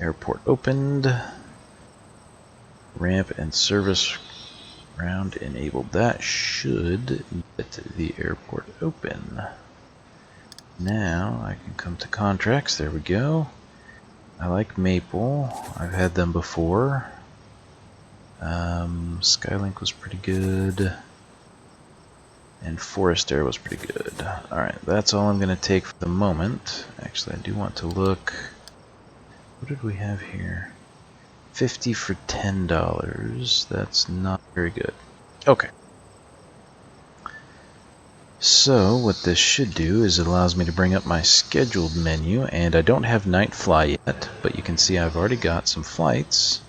Airport opened. Ramp and service round enabled. That should get the airport open. Now I can come to contracts. There we go. I like Maple. I've had them before. Skylink was pretty good. And Forest Air was pretty good. Alright, that's all I'm going to take for the moment. Actually, I do want to look. What did we have here? 50 for $10. That's not very good. Okay. So, what this should do is it allows me to bring up my scheduled menu, and I don't have night fly yet, but you can see I've already got some flights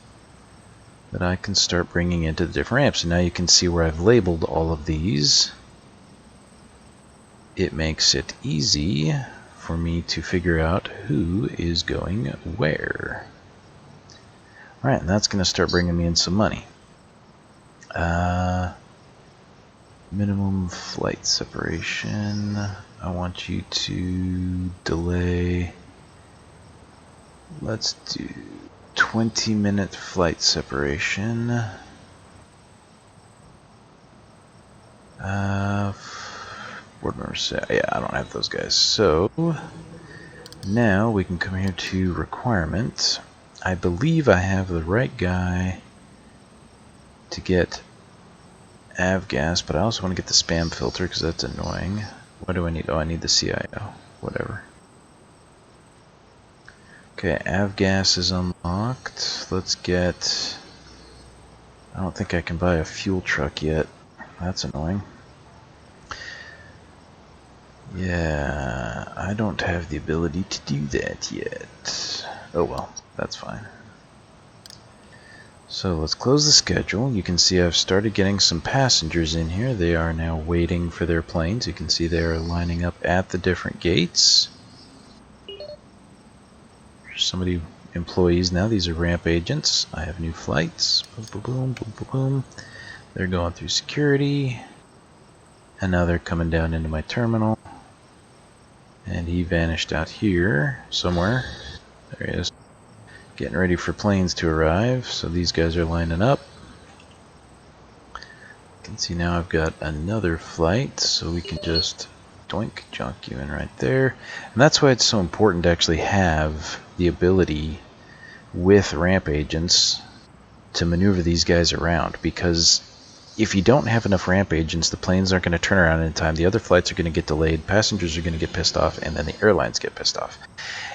that I can start bringing into the different ramps. And now you can see where I've labeled all of these. It makes it easy for me to figure out who is going where. Alright, and that's going to start bringing me in some money. Minimum flight separation. I want you to delay. Let's do 20-minute flight separation. Board members say, yeah, I don't have those guys. So now we can come here to requirement. I believe I have the right guy to get avgas, but I also want to get the spam filter because that's annoying. What do I need? Oh, I need the CIO. Whatever. Okay, avgas is unlocked. Let's get... I don't think I can buy a fuel truck yet. That's annoying. Yeah, I don't have the ability to do that yet. Oh well, that's fine. So let's close the schedule. You can see I've started getting some passengers in here. They are now waiting for their planes. You can see they are lining up at the different gates. There's somebody, employees now. These are ramp agents. I have new flights. Boom, boom, boom, boom, boom, boom. They're going through security. And now they're coming down into my terminal. And he vanished out here somewhere. There he is. Getting ready for planes to arrive, so these guys are lining up. You can see now I've got another flight, so we can just doink, junk you in right there. And that's why it's so important to actually have the ability with ramp agents to maneuver these guys around, because if you don't have enough ramp agents, the planes aren't going to turn around in time, the other flights are going to get delayed, passengers are going to get pissed off, and then the airlines get pissed off.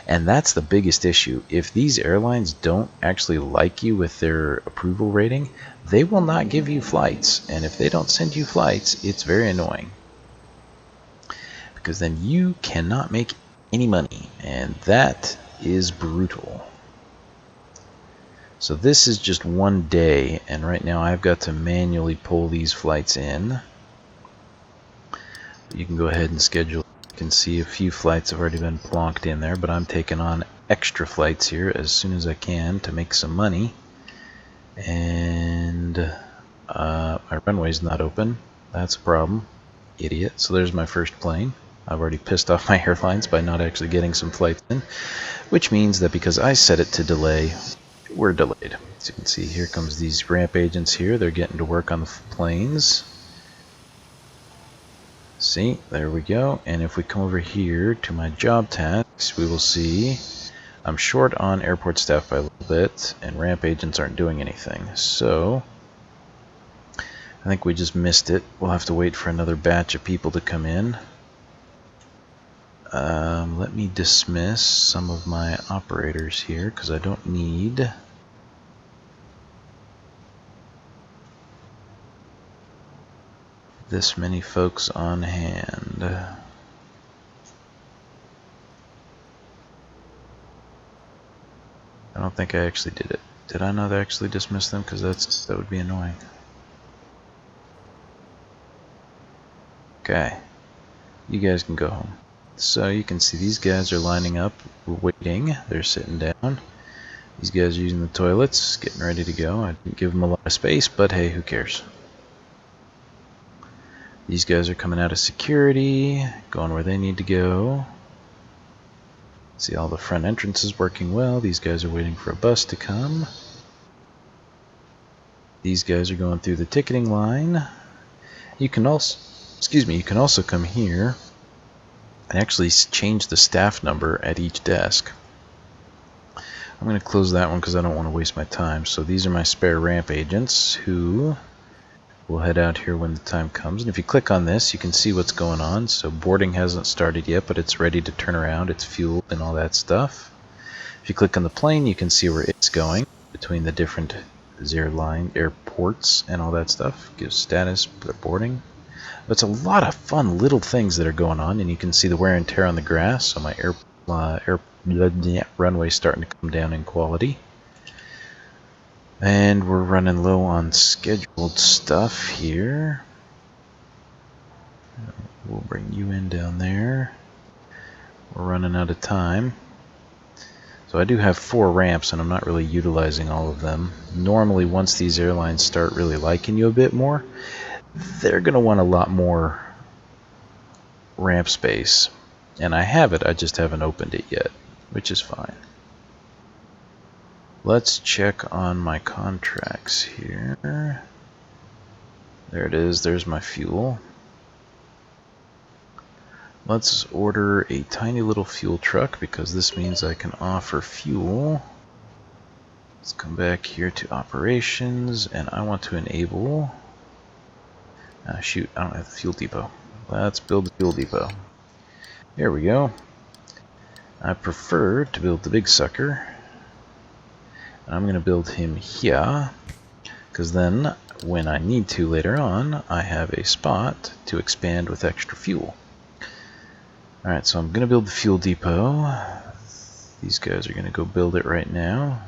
And that's the biggest issue. If these airlines don't actually like you with their approval rating, they will not give you flights. And if they don't send you flights, it's very annoying. Because then you cannot make any money. And that is brutal. So this is just one day. And right now I've got to manually pull these flights in. You can go ahead and schedule. You can see a few flights have already been plonked in there, but I'm taking on extra flights here as soon as I can to make some money. And my runway's not open. That's a problem. Idiot. So there's my first plane. I've already pissed off my airlines by not actually getting some flights in, which means that because I set it to delay, we're delayed. As you can see, here comes these ramp agents here. They're getting to work on the planes. See, there we go. And if we come over here to my job tasks, we will see I'm short on airport staff by a little bit, and ramp agents aren't doing anything. So I think we just missed it. We'll have to wait for another batch of people to come in. Let me dismiss some of my operators here because I don't need this many folks on hand. I don't think I actually did it. Did I not actually dismiss them? Because that would be annoying. Okay. You guys can go home. So you can see these guys are lining up, waiting. They're sitting down. These guys are using the toilets, getting ready to go. I didn't give them a lot of space, but hey, who cares? These guys are coming out of security, going where they need to go. See all the front entrances working well. These guys are waiting for a bus to come. These guys are going through the ticketing line. You can also come here and actually change the staff number at each desk. I'm going to close that one because I don't want to waste my time. So these are my spare ramp agents who will head out here when the time comes. And if you click on this, you can see what's going on. So boarding hasn't started yet, but it's ready to turn around. It's fueled and all that stuff. If you click on the plane, you can see where it's going between the different airports and all that stuff. Gives status, boarding. It's a lot of fun little things that are going on, and you can see the wear and tear on the grass. So my runway starting to come down in quality. And we're running low on scheduled stuff here. We'll bring you in down there. We're running out of time. So I do have 4 ramps, and I'm not really utilizing all of them. Normally, once these airlines start really liking you a bit more, they're going to want a lot more ramp space. And I have it, I just haven't opened it yet, which is fine. Let's check on my contracts here. There it is, there's my fuel. Let's order a tiny little fuel truck because this means I can offer fuel. Let's come back here to operations, and I want to enable... shoot, I don't have the fuel depot. Let's build the fuel depot. There we go. I prefer to build the big sucker. And I'm going to build him here, because then when I need to later on, I have a spot to expand with extra fuel. Alright, so I'm going to build the fuel depot. These guys are going to go build it right now.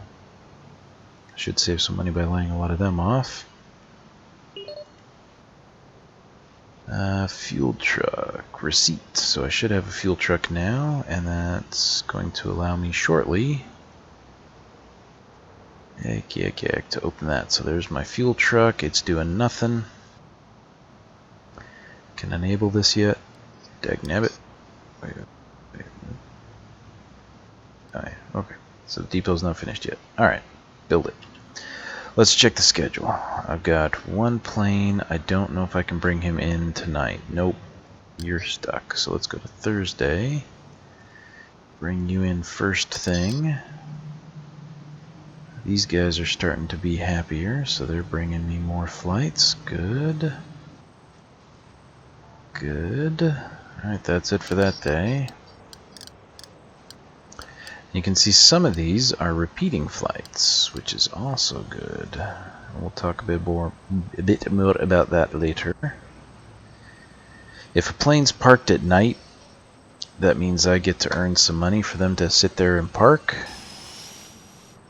Should save some money by laying a lot of them off. Fuel truck receipt. So I should have a fuel truck now, and that's going to allow me shortly to open that. So there's my fuel truck. It's doing nothing. Can enable this yet? Dagnabbit. Wait. Oh, yeah. Okay. So the depot's not finished yet. Alright. Build it. Let's check the schedule. I've got 1 plane. I don't know if I can bring him in tonight. Nope. You're stuck. So let's go to Thursday. Bring you in first thing. These guys are starting to be happier, so they're bringing me more flights. Good. Good. Alright, that's it for that day. You can see some of these are repeating flights, which is also good. We'll talk a bit more about that later. If a plane's parked at night, that means I get to earn some money for them to sit there and park.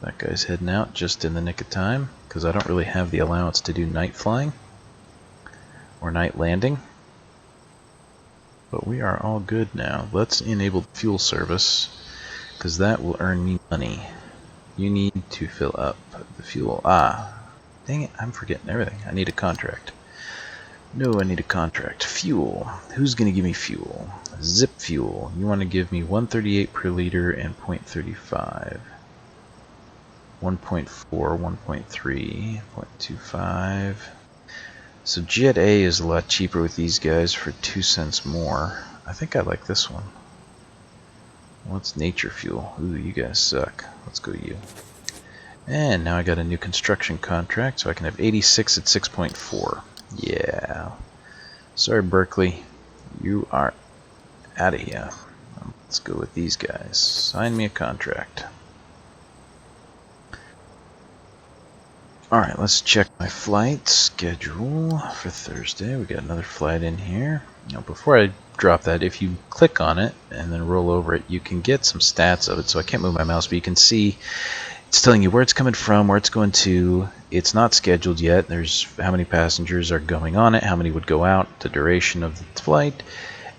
That guy's heading out just in the nick of time, because I don't really have the allowance to do night flying or night landing. But we are all good now. Let's enable fuel service, because that will earn me money. You need to fill up the fuel. Dang it, I'm forgetting everything. I need a contract. No, I need a contract. Fuel. Who's going to give me fuel? Zip fuel. You want to give me 138 per liter and 0.35. 1.4, 1.3, 0.25. So Jet A is a lot cheaper with these guys for 2 cents more. I think I like this one. What's nature fuel? Ooh, you guys suck. Let's go you. And now I got a new construction contract, so I can have 86 at 6.4. Yeah. Sorry, Berkeley. You are out of here. Let's go with these guys. Sign me a contract. Alright, let's check my flight schedule for Thursday. We got another flight in here. Now, before I drop that, if you click on it and then roll over it, you can get some stats of it. So I can't move my mouse, but you can see it's telling you where it's coming from, where it's going to. It's not scheduled yet. There's how many passengers are going on it, how many would go out, the duration of the flight,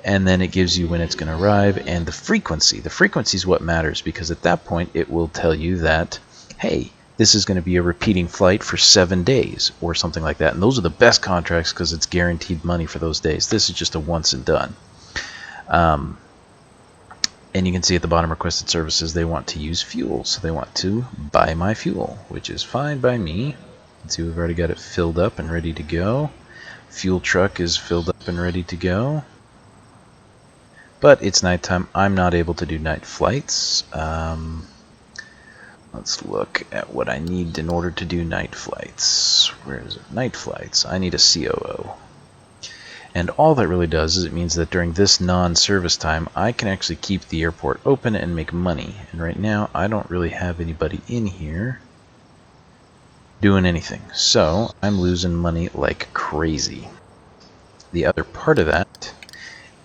and then it gives you when it's going to arrive and the frequency. The frequency is what matters, because at that point it will tell you that, hey, this is going to be a repeating flight for 7 days or something like that. And those are the best contracts because it's guaranteed money for those days. This is just a once and done. And you can see at the bottom, requested services, they want to use fuel. So they want to buy my fuel, which is fine by me. Let's see, we've already got it filled up and ready to go. Fuel truck is filled up and ready to go. But it's nighttime. I'm not able to do night flights. Let's look at what I need in order to do night flights. Where is it? Night flights. I need a COO. And all that really does is it means that during this non-service time, I can actually keep the airport open and make money. And right now, I don't really have anybody in here doing anything. So I'm losing money like crazy. The other part of that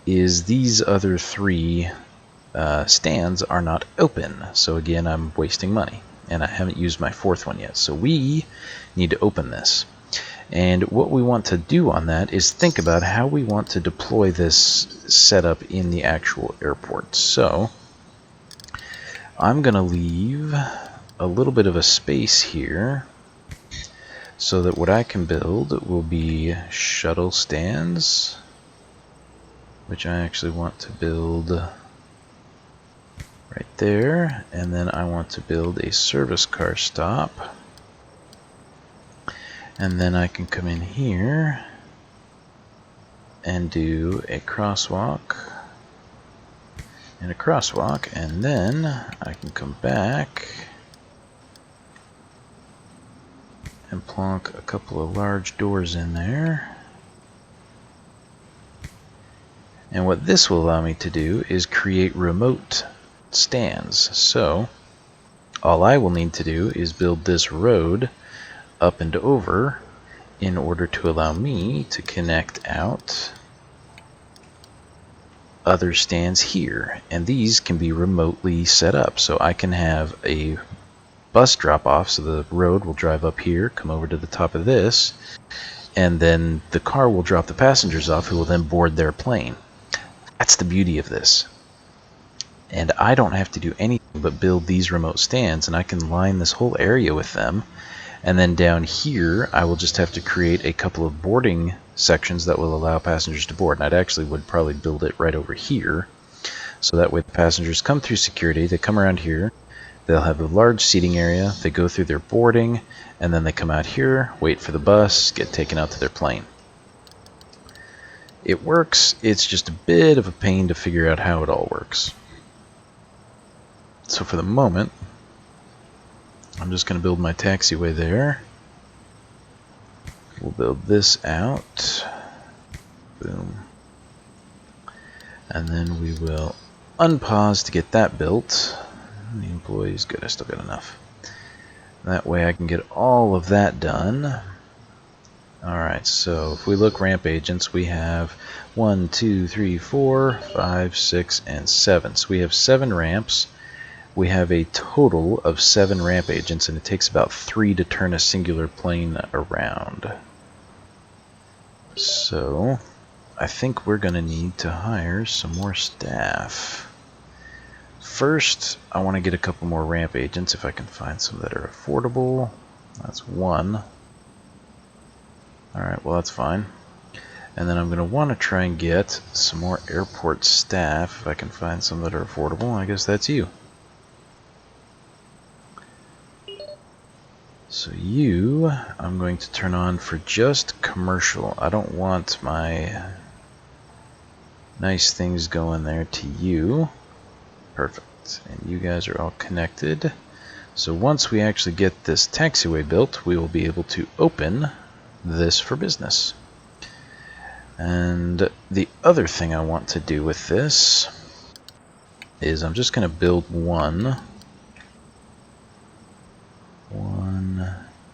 is these other three stands are not open. So again, I'm wasting money. And I haven't used my fourth one yet. So we need to open this. And what we want to do on that is think about how we want to deploy this setup in the actual airport. So I'm going to leave a little bit of a space here so that what I can build will be shuttle stands, which I actually want to build right there. And then I want to build a service car stop. And then I can come in here and do a crosswalk and a crosswalk, and then I can come back and plonk a couple of large doors in there. And what this will allow me to do is create remote stands. So all I will need to do is build this road up and over in order to allow me to connect out other stands here, and these can be remotely set up. So I can have a bus drop off, so the road will drive up here, come over to the top of this, and then the car will drop the passengers off, who will then board their plane. That's the beauty of this. And I don't have to do anything but build these remote stands, and I can line this whole area with them. And then down here, I will just have to create a couple of boarding sections that will allow passengers to board. And I actually would probably build it right over here. So that way the passengers come through security, they come around here, they'll have a large seating area, they go through their boarding, and then they come out here, wait for the bus, get taken out to their plane. It works, it's just a bit of a pain to figure out how it all works. So for the moment, I'm just going to build my taxiway there. We'll build this out. Boom. And then we will unpause to get that built. The employees, good, I still got enough. That way I can get all of that done. Alright, so if we look ramp agents, we have 1, 2, 3, 4, 5, 6, and 7. So we have 7 ramps. We have a total of 7 ramp agents, and it takes about 3 to turn a singular plane around. So I think we're going to need to hire some more staff. First, I want to get a couple more ramp agents if I can find some that are affordable. That's 1. Alright, well that's fine. And then I'm going to want to try and get some more airport staff if I can find some that are affordable. I guess that's you. So you, I'm going to turn on for just commercial. I don't want my nice things going there to you. Perfect. And you guys are all connected. So once we actually get this taxiway built, we will be able to open this for business. And the other thing I want to do with this is I'm just going to build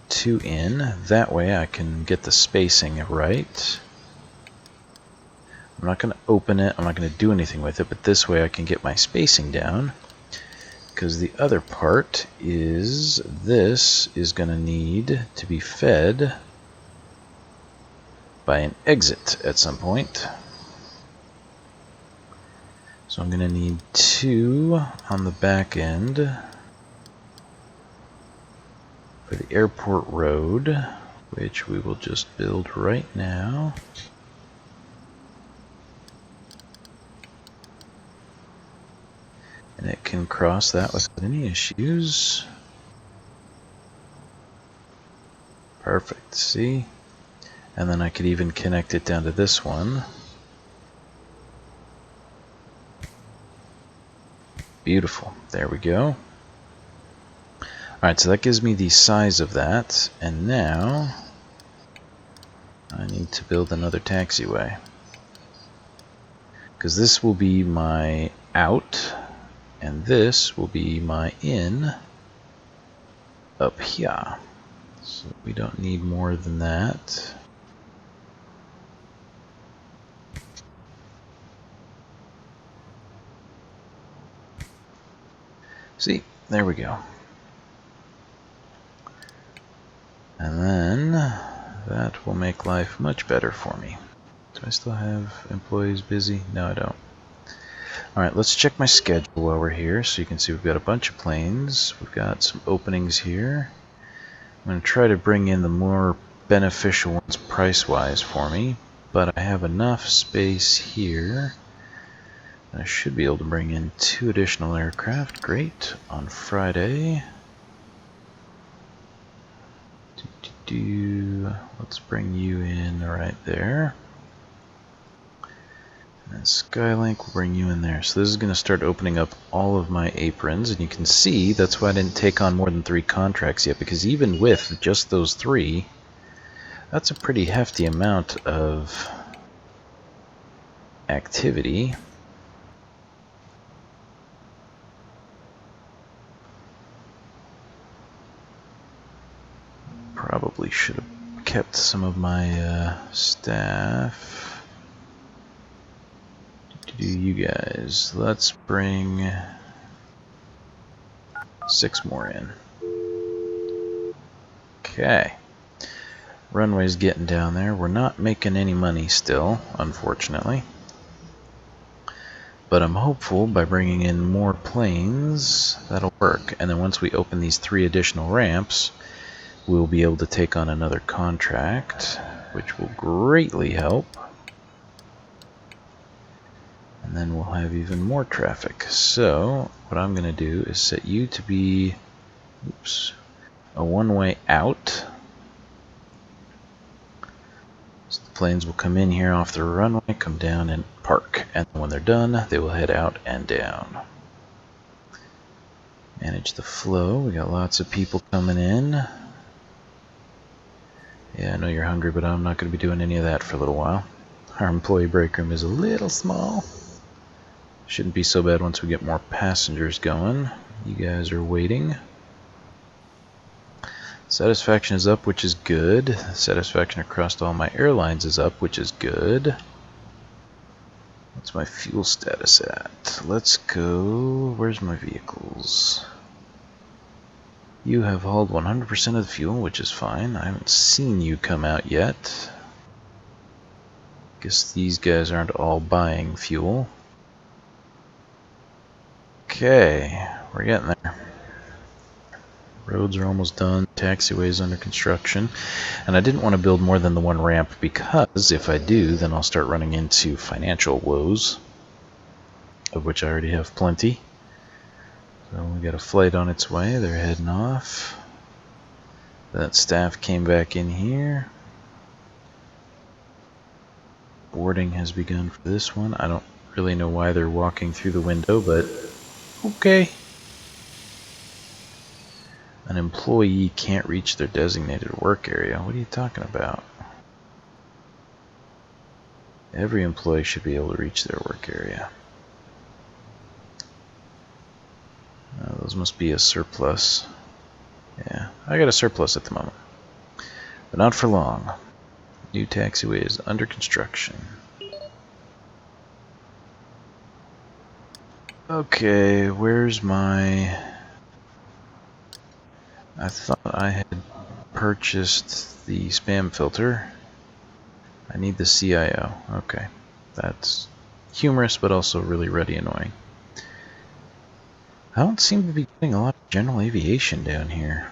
2 in. That way I can get the spacing right. I'm not going to open it, I'm not going to do anything with it, but this way I can get my spacing down. Because the other part is this is going to need to be fed by an exit at some point. So I'm going to need 2 on the back end for the airport road, which we will just build right now. And it can cross that without any issues. Perfect, see? And then I could even connect it down to this one. Beautiful, there we go. Alright, so that gives me the size of that, and now I need to build another taxiway. Because this will be my out, and this will be my in up here. So we don't need more than that. See, there we go. And then that will make life much better for me. Do I still have employees busy? No, I don't. Alright, let's check my schedule while we're here. So you can see we've got a bunch of planes. We've got some openings here. I'm going to try to bring in the more beneficial ones price-wise for me. But I have enough space here. I should be able to bring in 2 additional aircraft. Great. On Friday. Let's bring you in right there. And Skylink will bring you in there. So this is going to start opening up all of my aprons. And you can see that's why I didn't take on more than 3 contracts yet. Because even with just those 3, that's a pretty hefty amount of activity. Probably should have kept some of my staff. Do you guys? Let's bring 6 more in. Okay. Runway's getting down there. We're not making any money still, unfortunately. But I'm hopeful by bringing in more planes, that'll work. And then once we open these 3 additional ramps, we'll be able to take on another contract, which will greatly help. And then we'll have even more traffic. So what I'm going to do is set you to be a one-way out. So the planes will come in here off the runway, come down and park. And when they're done, they will head out and down. Manage the flow. We got lots of people coming in. Yeah, I know you're hungry, but I'm not going to be doing any of that for a little while. Our employee break room is a little small. Shouldn't be so bad once we get more passengers going. You guys are waiting. Satisfaction is up, which is good. Satisfaction across all my airlines is up, which is good. What's my fuel status at? Let's go... Where's my vehicles? You have hauled 100% of the fuel, which is fine. I haven't seen you come out yet. Guess these guys aren't all buying fuel. Okay, we're getting there. Roads are almost done. Taxiways under construction. And I didn't want to build more than the 1 ramp because if I do, then I'll start running into financial woes, of which I already have plenty. So we got a flight on its way. They're heading off. That staff came back in here. Boarding has begun for this one. I don't really know why they're walking through the window, but okay. An employee can't reach their designated work area. What are you talking about? Every employee should be able to reach their work area. Those must be a surplus. Yeah, I got a surplus at the moment. But not for long. New taxiway is under construction. Okay, where's my... I thought I had purchased the spam filter. I need the CIO. Okay, that's humorous but also really ruddy annoying. I don't seem to be getting a lot of general aviation down here.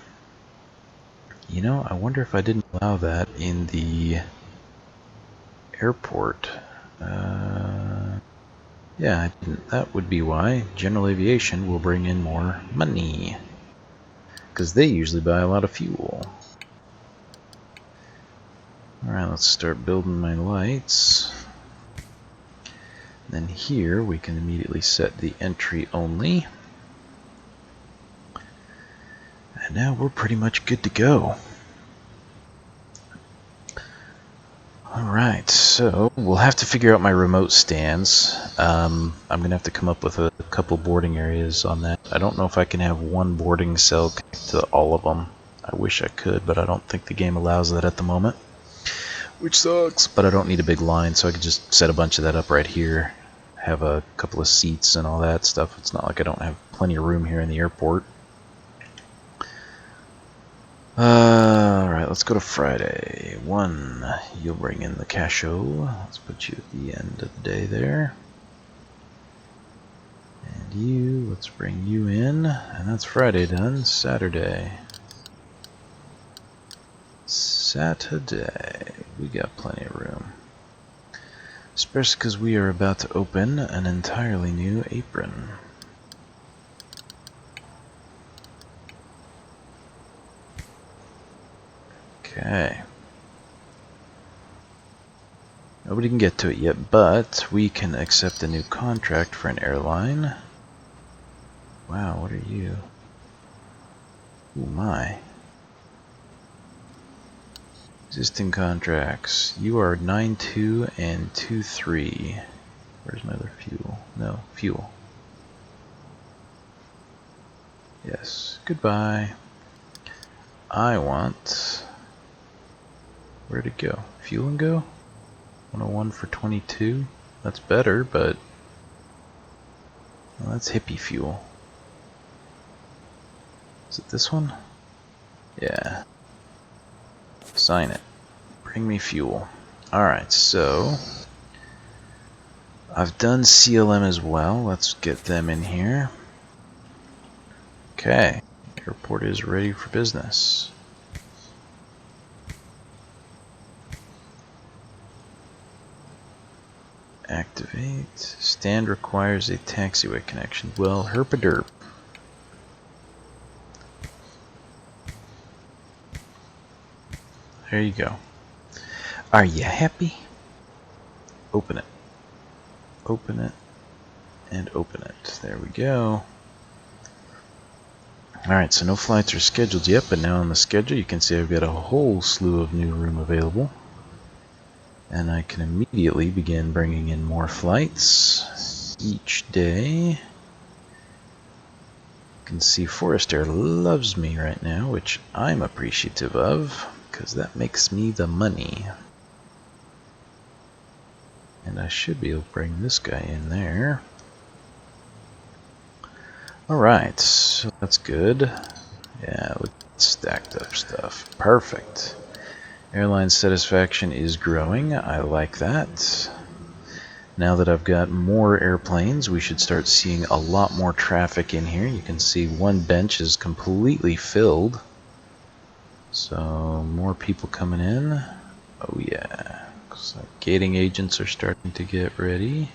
You know, I wonder if I didn't allow that in the airport. Yeah, Yeah, that would be why general aviation will bring in more money. Because they usually buy a lot of fuel. Alright, let's start building my lights. Then here we can immediately set the entry only. And now we're pretty much good to go. Alright, so we'll have to figure out my remote stands. I'm going to have to come up with a couple boarding areas on that. I don't know if I can have one boarding cell connect to all of them. I wish I could, but I don't think the game allows that at the moment. Which sucks, but I don't need a big line, so I could just set a bunch of that up right here. Have a couple of seats and all that stuff. It's not like I don't have plenty of room here in the airport. Alright, let's go to Friday. 1, you'll bring in the casho. Let's put you at the end of the day there. And you, let's bring you in. And that's Friday done. Saturday. Saturday. We got plenty of room. Especially because we are about to open an entirely new apron. Okay. Nobody can get to it yet, but we can accept a new contract for an airline. Wow, what are you? Oh my. Existing contracts. You are 9-2 and 2-3. Where's my other fuel? No, fuel. Yes. Goodbye. I want... Where'd it go? Fuel and go? 101 for 22. That's better, but... Well, that's hippie fuel. Is it this one? Yeah. Sign it. Bring me fuel. Alright, so... I've done CLM as well. Let's get them in here. Okay. Airport is ready for business. Activate. Stand requires a taxiway connection. Well, herpaderp. There you go. Are you happy? Open it. Open it. And open it. There we go. Alright, so no flights are scheduled yet, but now on the schedule you can see I've got a whole slew of new room available. And I can immediately begin bringing in more flights each day. You can see Forest Air loves me right now, which I'm appreciative of, because that makes me the money. And I should be able to bring this guy in there. Alright, so that's good. Yeah, look at stacked up stuff. Perfect. Airline satisfaction is growing. I like that. Now that I've got more airplanes, we should start seeing a lot more traffic in here. You can see one bench is completely filled. So, more people coming in. Oh yeah. Looks like gating agents are starting to get ready.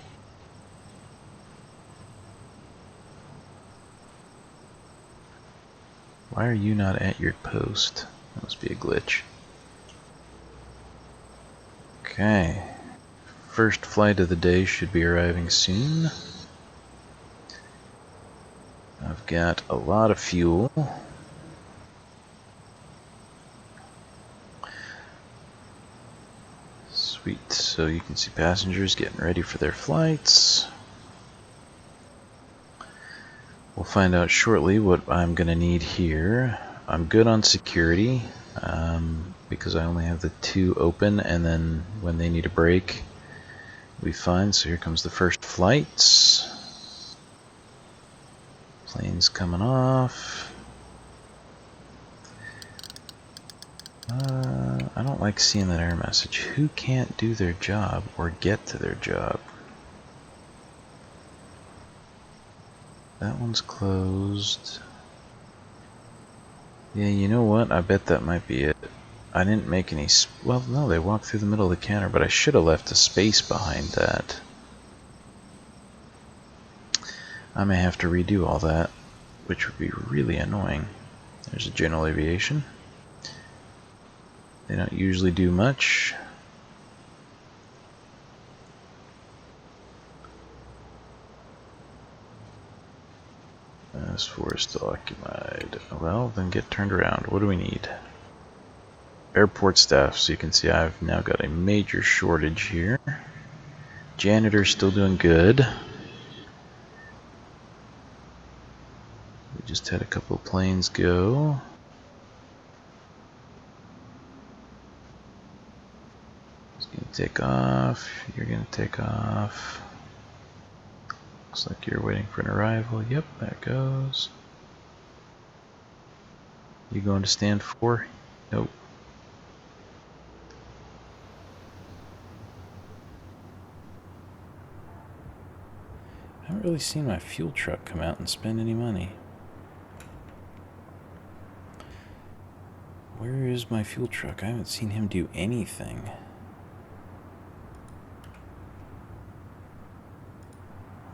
Why are you not at your post? That must be a glitch. Okay. First flight of the day should be arriving soon. I've got a lot of fuel. Sweet. So you can see passengers getting ready for their flights. We'll find out shortly what I'm going to need here. I'm good on security because I only have the 2 open, and then when they need a break, we'll be fine. So here comes the first flights. Planes coming off. I don't like seeing that error message. Who can't do their job or get to their job? That one's closed. Yeah, you know what? I bet that might be it. I didn't make any... Well, no, they walked through the middle of the counter, but I should have left a space behind that. I may have to redo all that, which would be really annoying. There's a general aviation. They don't usually do much. This floor is still occupied. Well, then get turned around. What do we need? Airport staff. So you can see I've now got a major shortage here. Janitor's still doing good. We just had a couple of planes go. He's gonna take off. You're gonna take off. Looks like you're waiting for an arrival. Yep, there it goes. You going to stand for? Nope. I haven't really seen my fuel truck come out and spend any money. Where is my fuel truck? I haven't seen him do anything.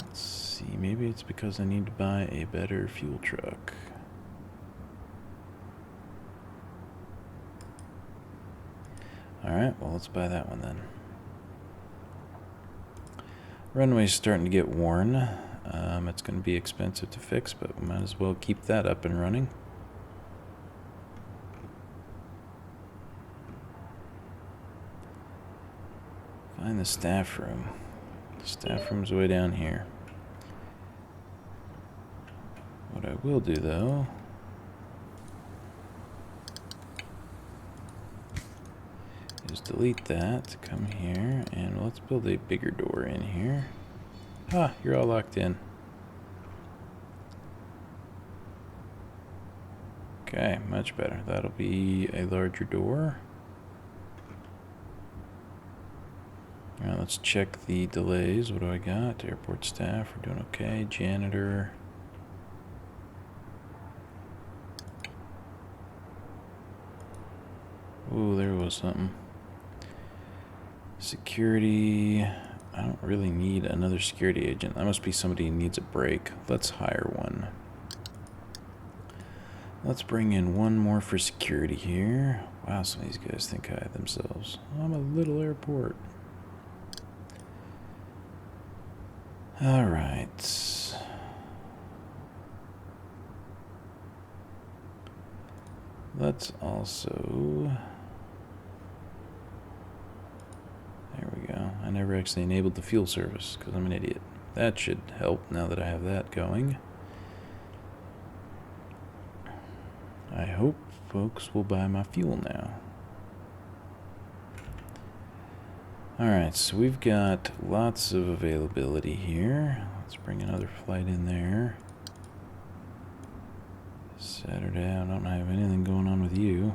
Let's see, maybe it's because I need to buy a better fuel truck. Alright, well let's buy that one then. Runway's starting to get worn. It's going to be expensive to fix, but we might as well keep that up and running. Find the staff room. The staff room's way down here. What I will do though is delete that, come here, and let's build a bigger door in here. Ah, you're all locked in. Okay, much better. That'll be a larger door. Alright, let's check the delays. What do I got? Airport staff, we're doing okay. Janitor. Ooh, there was something. Security. I don't really need another security agent. That must be somebody who needs a break. Let's hire one. Let's bring in one more for security here. Wow, some of these guys think high of themselves. I'm a little airport. Alright. Let's also... There we go. I never actually enabled the fuel service because I'm an idiot. That should help now that I have that going. I hope folks will buy my fuel now. Alright, so we've got lots of availability here. Let's bring another flight in there. Saturday, I don't have anything going on with you.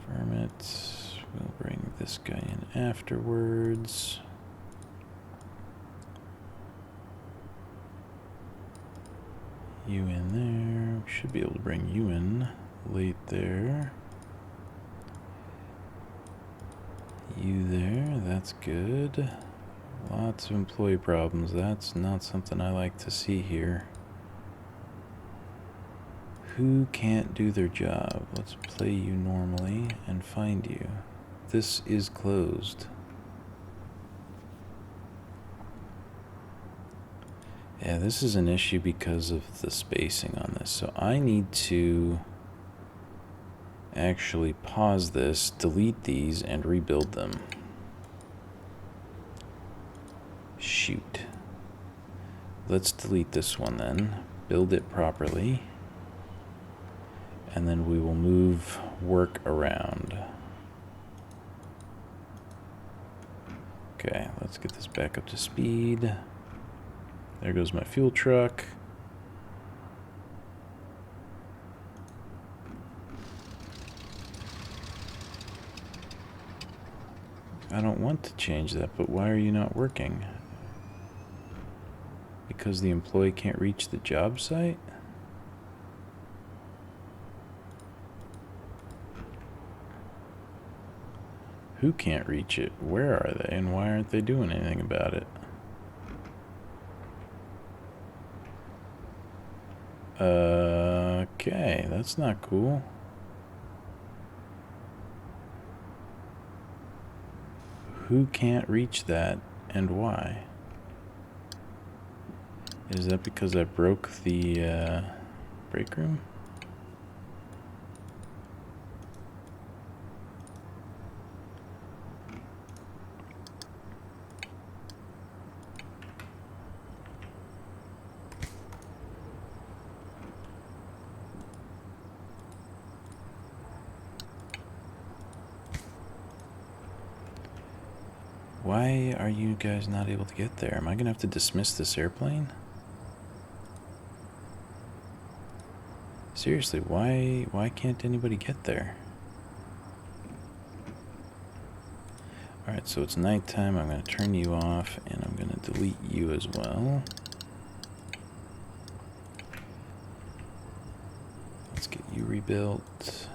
Permit. We'll bring this guy in afterwards. You in there. We should be able to bring you in late there. You there. That's good. Lots of employee problems. That's not something I like to see here. Who can't do their job? Let's play you normally and find you. This is closed. Yeah, this is an issue because of the spacing on this. So I need to actually pause this, delete these, and rebuild them. Shoot. Let's delete this one then. Build it properly. And then we will move work around. Okay, let's get this back up to speed. There goes my fuel truck. I don't want to change that, but why are you not working? Because the employee can't reach the job site? Who can't reach it? Where are they? And why aren't they doing anything about it? Okay, that's not cool. Who can't reach that and why? Is that because I broke the break room? Why are you guys not able to get there? Am I gonna have to dismiss this airplane? Seriously, why can't anybody get there? Alright, so it's nighttime. I'm gonna turn you off and I'm gonna delete you as well. Let's get you rebuilt.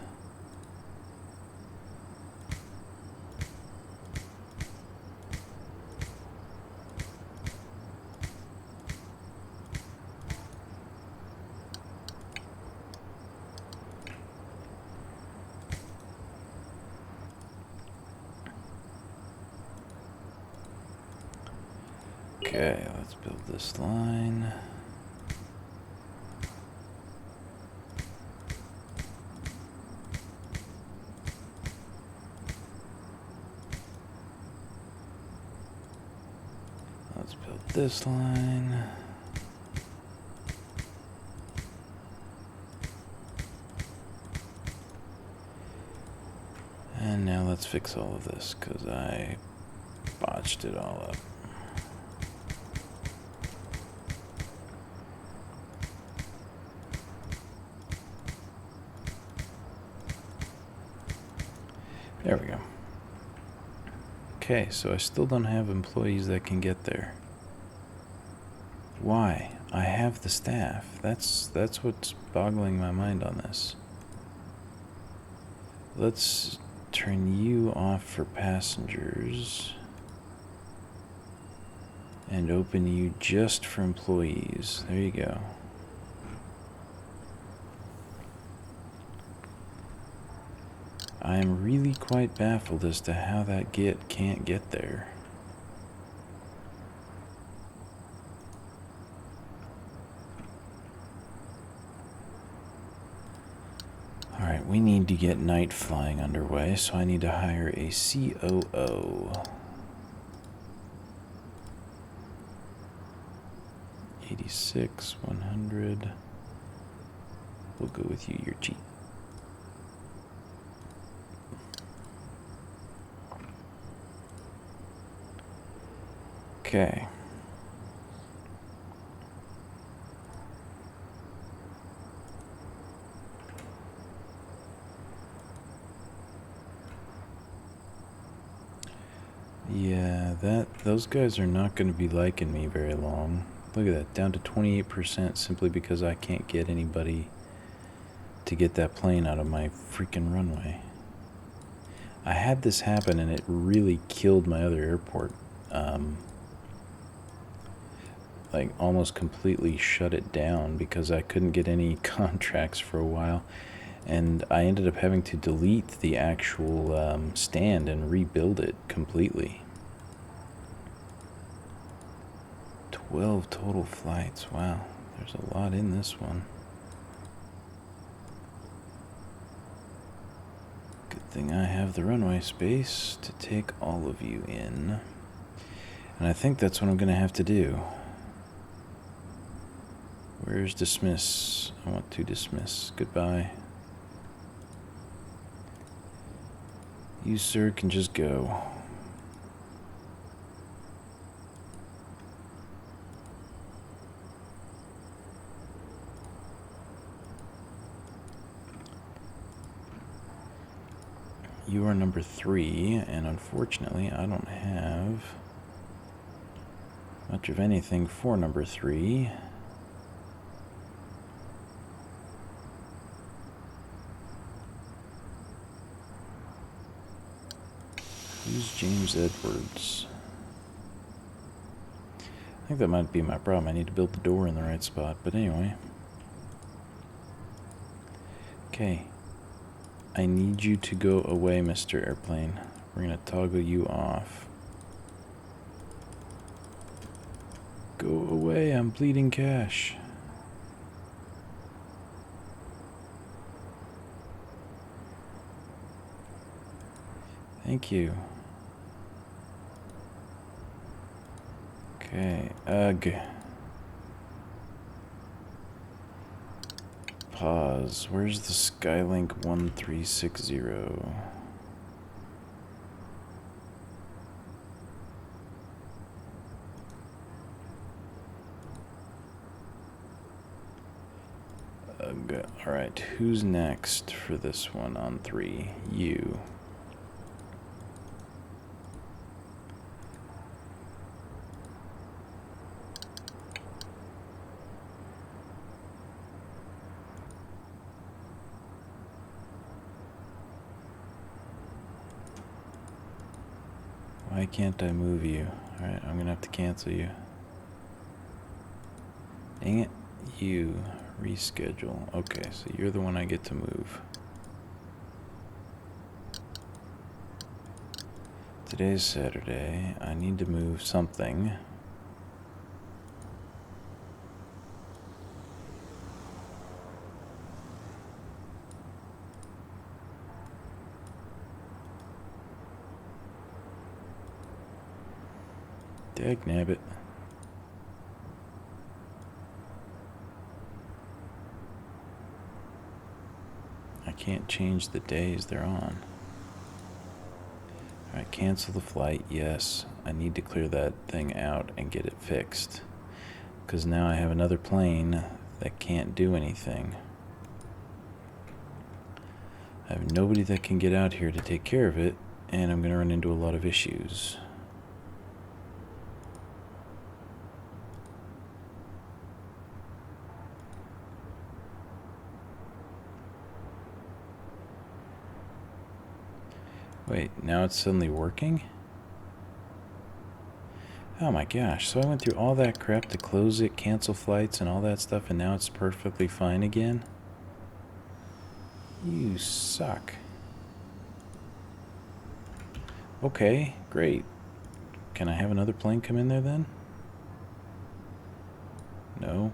Okay, let's build this line. Let's build this line. And now let's fix all of this because I botched it all up. There we go. Okay, so I still don't have employees that can get there. Why? I have the staff. That's what's boggling my mind on this. Let's turn you off for passengers and open you just for employees. There you go. I'm really quite baffled as to how that can't get there. Alright, we need to get night flying underway, so I need to hire a COO. 86, 100. We'll go with you, you're cheap. Okay. Yeah, those guys are not going to be liking me very long. Look at that, down to 28% simply because I can't get anybody to get that plane out of my freaking runway. I had this happen and it really killed my other airport. Like almost completely shut it down because I couldn't get any contracts for a while. And I ended up having to delete the actual stand and rebuild it completely. 12 total flights. Wow, there's a lot in this one. Good thing I have the runway space to take all of you in. And I think that's what I'm going to have to do. Where's dismiss? I want to dismiss. Goodbye. You, sir, can just go. You are number 3, and unfortunately, I don't have much of anything for number 3. Who's James Edwards? I think that might be my problem. I need to build the door in the right spot, but anyway. Okay. I need you to go away, Mr. Airplane. We're gonna toggle you off. Go away, I'm bleeding cash. Thank you. Okay, ugh. Pause. Where's the Skylink 1360? Ugh. Alright, who's next for this one on 3? You. Why can't I move you? Alright, I'm gonna have to cancel you. Dang it. You. Reschedule. Okay, so you're the one I get to move. Today's Saturday. I need to move something. Dagnabbit. I can't change the days they're on. Alright, cancel the flight. Yes, I need to clear that thing out and get it fixed. Because now I have another plane that can't do anything. I have nobody that can get out here to take care of it, and I'm going to run into a lot of issues. Wait, now it's suddenly working? Oh my gosh, so I went through all that crap to close it, cancel flights, and all that stuff, and now it's perfectly fine again? You suck. Okay, great. Can I have another plane come in there then? No.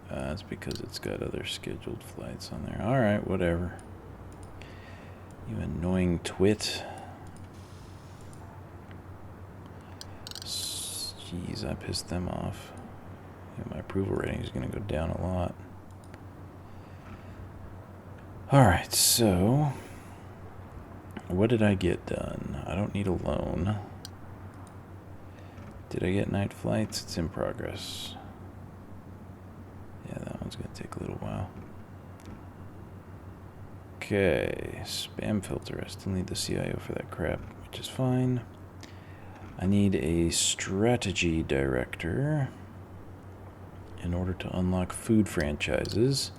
That's because it's got other scheduled flights on there. Alright, whatever. You annoying twit. Jeez, I pissed them off. Yeah, my approval rating is going to go down a lot. Alright, so what did I get done? I don't need a loan. Did I get night flights? It's in progress. Yeah, that one's going to take a little while. Okay, spam filter. I still need the CIO for that crap, which is fine. I need a strategy director in order to unlock food franchises.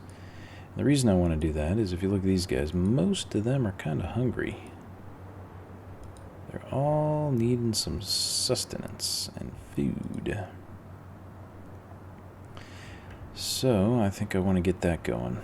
And the reason I want to do that is if you look at these guys, most of them are kind of hungry. They're all needing some sustenance and food. So I think I want to get that going.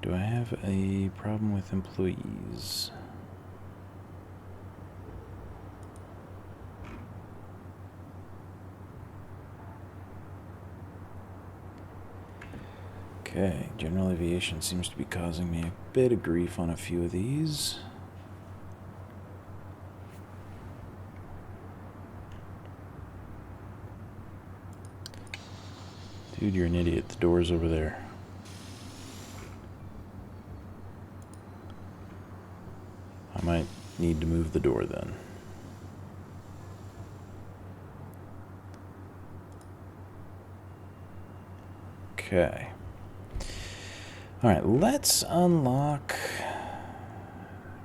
Do I have a problem with employees? Okay, general aviation seems to be causing me a bit of grief on a few of these. Dude, you're an idiot. The door's over there. I might need to move the door then. Okay. Alright, let's unlock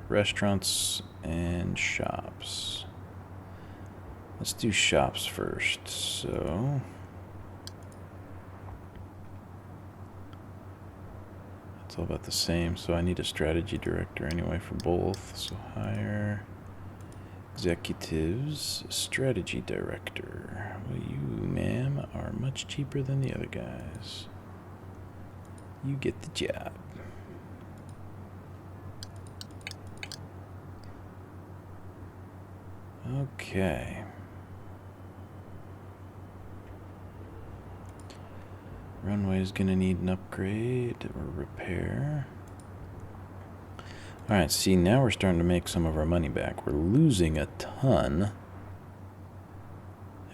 restaurants and shops. Let's do shops first. So It's all about the same, so I need a strategy director anyway for both. So hire executives, strategy director. Well, you, ma'am, are much cheaper than the other guys. You get the job. Okay. Runway's gonna need an upgrade or repair. Alright, see, now we're starting to make some of our money back. We're losing a ton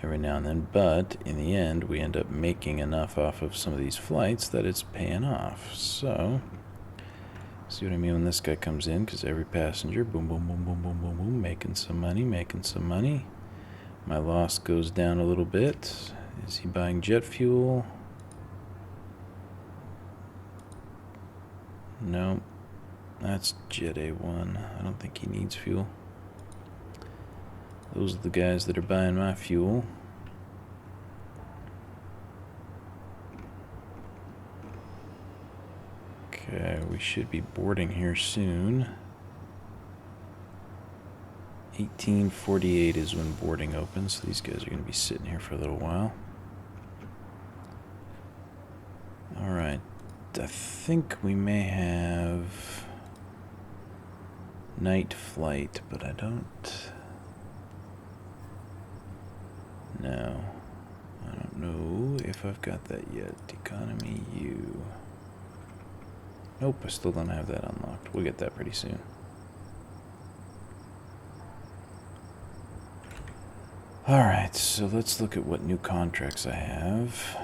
every now and then, but in the end, we end up making enough off of some of these flights that it's paying off. So, see what I mean when this guy comes in? Because every passenger, boom, boom, boom, boom, boom, boom, boom, making some money, making some money. My loss goes down a little bit. Is he buying jet fuel? No, that's Jet A1. I don't think he needs fuel. Those are the guys that are buying my fuel. Okay, we should be boarding here soon. 18:48 is when boarding opens, so these guys are going to be sitting here for a little while. Alright, I think we may have night flight, but I don't know. I don't know if I've got that yet. Economy U. Nope, I still don't have that unlocked. We'll get that pretty soon. Alright, so let's look at what new contracts I have.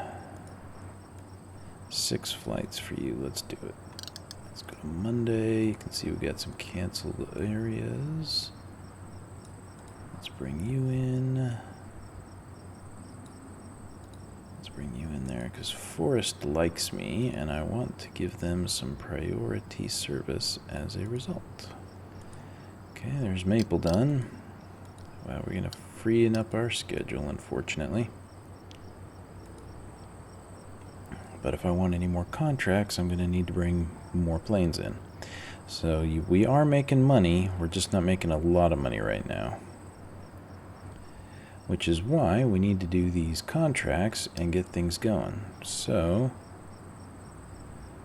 6 flights for you. Let's do it. Let's go to Monday. You can see we got some canceled areas. Let's bring you in. Let's bring you in there because Forrest likes me and I want to give them some priority service as a result. Okay, there's Maple done. Wow, we're going to freeing up our schedule, unfortunately. But if I want any more contracts, I'm going to need to bring more planes in. So we are making money, we're just not making a lot of money right now. Which is why we need to do these contracts and get things going. So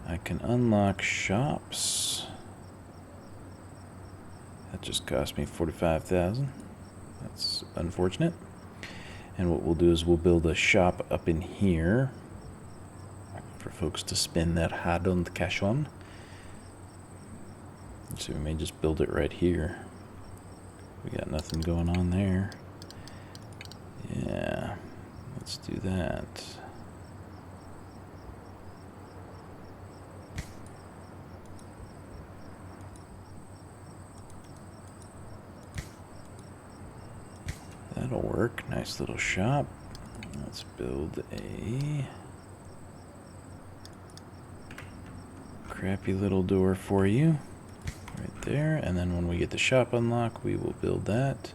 I can unlock shops. That just cost me $45,000. That's unfortunate. And what we'll do is we'll build a shop up in here for folks to spend their hard-earned cash on. So we may just build it right here. We got nothing going on there. Yeah, let's do that. That'll work. Nice little shop. Let's build a crappy little door for you right there, and then when we get the shop unlocked, we will build that.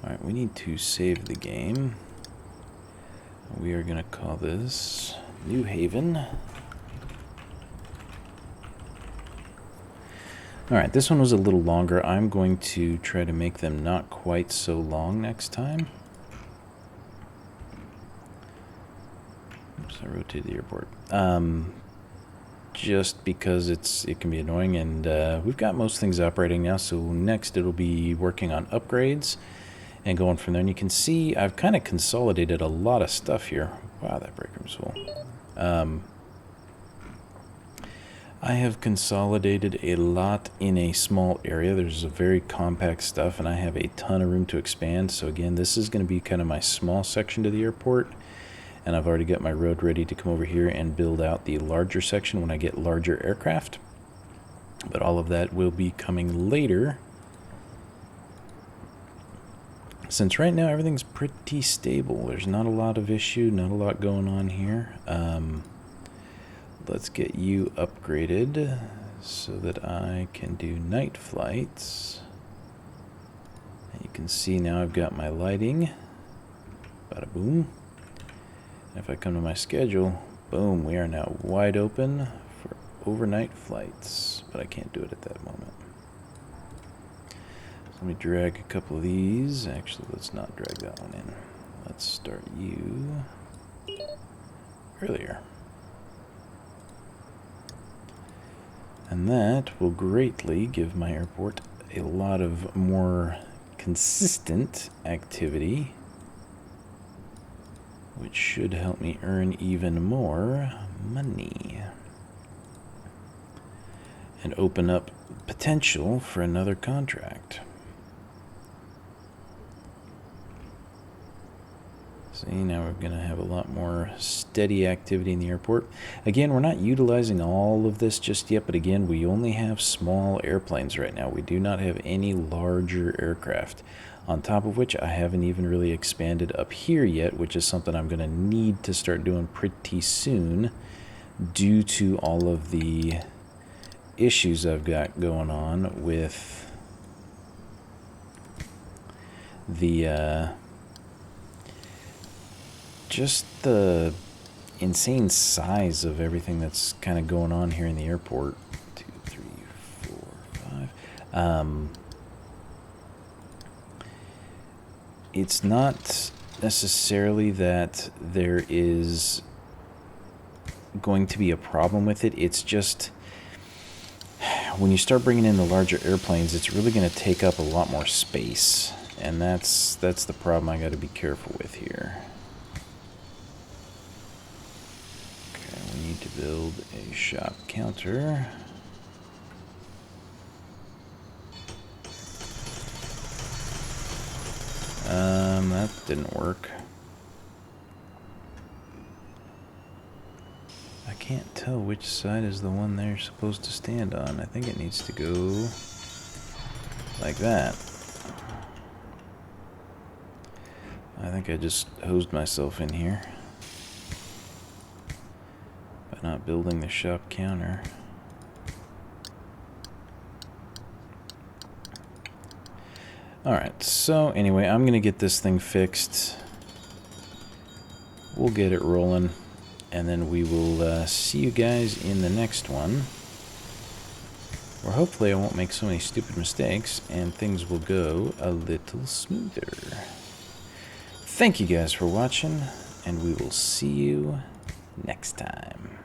Alright, we need to save the game. We are going to call this New Haven. Alright, this one was a little longer. I'm going to try to make them not quite so long next time. Oops, I rotated the airport. Just because it can be annoying, and we've got most things operating now, so next it'll be working on upgrades and going from there. And you can see I've kind of consolidated a lot of stuff here. Wow, that break room's full. I have consolidated a lot in a small area. There's a very compact stuff, and I have a ton of room to expand. So again, this is going to be kind of my small section to the airport, and I've already got my road ready to come over here and build out the larger section when I get larger aircraft. But all of that will be coming later, since right now everything's pretty stable. There's not a lot of issue, not a lot going on here. Let's get you upgraded so that I can do night flights. And you can see now I've got my lighting Bada boom. If I come to my schedule, boom, we are now wide open for overnight flights, but I can't do it at that moment. So let me drag a couple of these. Actually, let's not drag that one in. Let's start you earlier. And that will greatly give my airport a lot of more consistent activity, which should help me earn even more money and open up potential for another contract. See, now we're going to have a lot more steady activity in the airport. Again, we're not utilizing all of this just yet, but again, we only have small airplanes right now. We do not have any larger aircraft. On top of which, I haven't even really expanded up here yet, which is something I'm going to need to start doing pretty soon due to all of the issues I've got going on with the just the insane size of everything that's kind of going on here in the airport. 2, 3, 4, 5. It's not necessarily that there is going to be a problem with it. It's just when you start bringing in the larger airplanes, it's really going to take up a lot more space, and that's the problem I got to be careful with here. We need to build a shop counter. That didn't work. I can't tell which side is the one they're supposed to stand on. I think it needs to go like that. I think I just hosed myself in here by not building the shop counter. Alright, so anyway, I'm going to get this thing fixed. We'll get it rolling, and then we will see you guys in the next one, where hopefully I won't make so many stupid mistakes and things will go a little smoother. Thank you guys for watching, and we will see you next time.